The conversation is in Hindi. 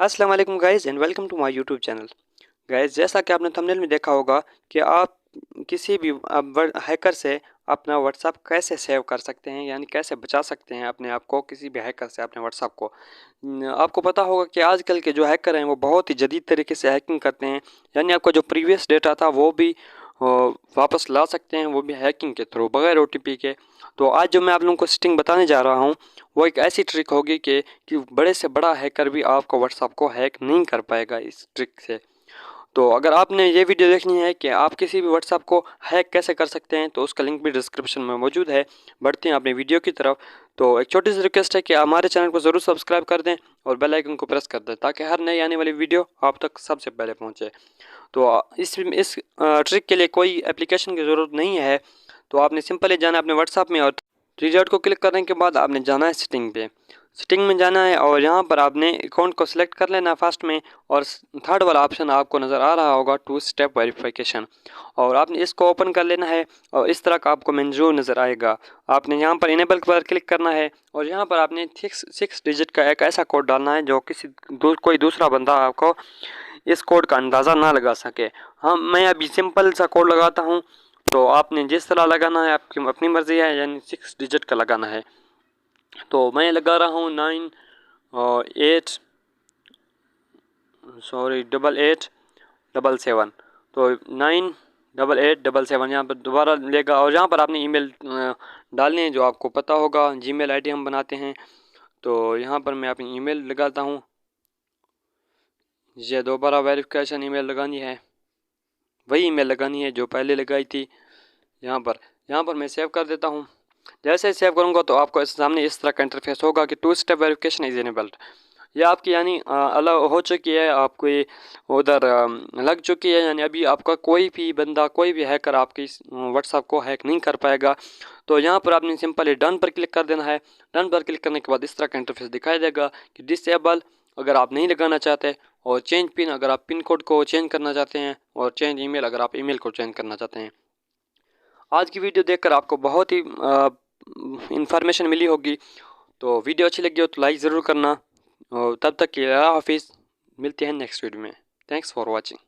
अस्सलाम वालेकुम guys and welcome to my YouTube channel. Guys, जैसा कि आपने थंबनेल में देखा होगा कि आप किसी भी हैकर से अपना व्हाट्सएप कैसे सेव कर सकते हैं, यानी कैसे बचा सकते हैं अपने आप को किसी भी हैकर से अपने व्हाट्सएप को। आपको पता होगा कि आजकल के जो हैकर हैं वो बहुत ही जदीद तरीके से हैकिंग करते हैं, यानी आपका जो प्रीवियस डेटा था वो भी वापस ला सकते हैं, वो भी हैकिंग के थ्रू बगैर ओटीपी के। तो आज जो मैं आप लोगों को सेटिंग बताने जा रहा हूँ वो एक ऐसी ट्रिक होगी कि बड़े से बड़ा हैकर भी आपको व्हाट्सएप को हैक नहीं कर पाएगा इस ट्रिक से। तो अगर आपने ये वीडियो देखनी है कि आप किसी भी व्हाट्सएप को हैक कैसे कर सकते हैं तो उसका लिंक भी डिस्क्रिप्शन में मौजूद है। बढ़ते हैं अपनी वीडियो की तरफ। तो एक छोटी सी रिक्वेस्ट है कि हमारे चैनल को ज़रूर सब्सक्राइब कर दें और बेल आइकन को प्रेस कर दें ताकि हर नई आने वाली वीडियो आप तक सबसे पहले पहुंचे। तो इस ट्रिक के लिए कोई एप्लीकेशन की ज़रूरत नहीं है। तो आपने सिंपली जाना है अपने व्हाट्सएप में और थ्री डॉट को क्लिक करने के बाद आपने जाना है सेटिंग पे। सेटिंग में जाना है और यहाँ पर आपने अकाउंट को सिलेक्ट कर लेना है फर्स्ट में, और थर्ड वाला ऑप्शन आपको नज़र आ रहा होगा 2 स्टेप वेरिफिकेशन, और आपने इसको ओपन कर लेना है और इस तरह का आपको मेन्यू नज़र आएगा। आपने यहाँ पर इनेबल पर क्लिक करना है और यहाँ पर आपने 6 डिजिट का एक ऐसा कोड डालना है जो कोई दूसरा बंदा आपको इस कोड का अंदाज़ा ना लगा सके। हाँ, मैं अभी सिंपल सा कोड लगाता हूँ, तो आपने जिस तरह लगाना है आपकी अपनी मर्ज़ी है, यानी 6 डिजिट का लगाना है। तो मैं लगा रहा हूँ 8877। तो 98877 यहाँ पर दोबारा लेगा और यहाँ पर आपने ईमेल डालनी है जो आपको पता होगा, जीमेल आईडी हम बनाते हैं। तो यहाँ पर मैं अपनी ईमेल लगाता हूँ, ये दोबारा वेरिफिकेशन ईमेल लगानी है, वही ईमेल लगानी है जो पहले लगाई थी। यहाँ पर मैं सेव कर देता हूँ। जैसे ही सेव करूँगा तो आपको सामने इस तरह का इंटरफेस होगा कि 2 स्टेप वेरिफिकेशन इज इनेबल्ड। ये आपकी यानी अलग हो चुकी है, आपको ये उधर लग चुकी है, यानी अभी आपका कोई भी बंदा कोई भी हैकर आपकी व्हाट्सएप को हैक नहीं कर पाएगा। तो यहाँ पर आपने सिंपली डन पर क्लिक कर देना है। डन पर क्लिक करने के बाद इस तरह का इंटरफेस दिखाई देगा कि डिसेबल अगर आप नहीं लगाना चाहते, और चेंज पिन अगर आप पिन कोड को चेंज करना चाहते हैं, और चेंज ईमेल अगर आप ईमेल को चेंज करना चाहते हैं। आज की वीडियो देखकर आपको बहुत ही इंफॉर्मेशन मिली होगी। तो वीडियो अच्छी लगी हो तो लाइक ज़रूर करना, और तब तक के लिए हाफिज़। मिलते हैं नेक्स्ट वीडियो में। Thanks for watching.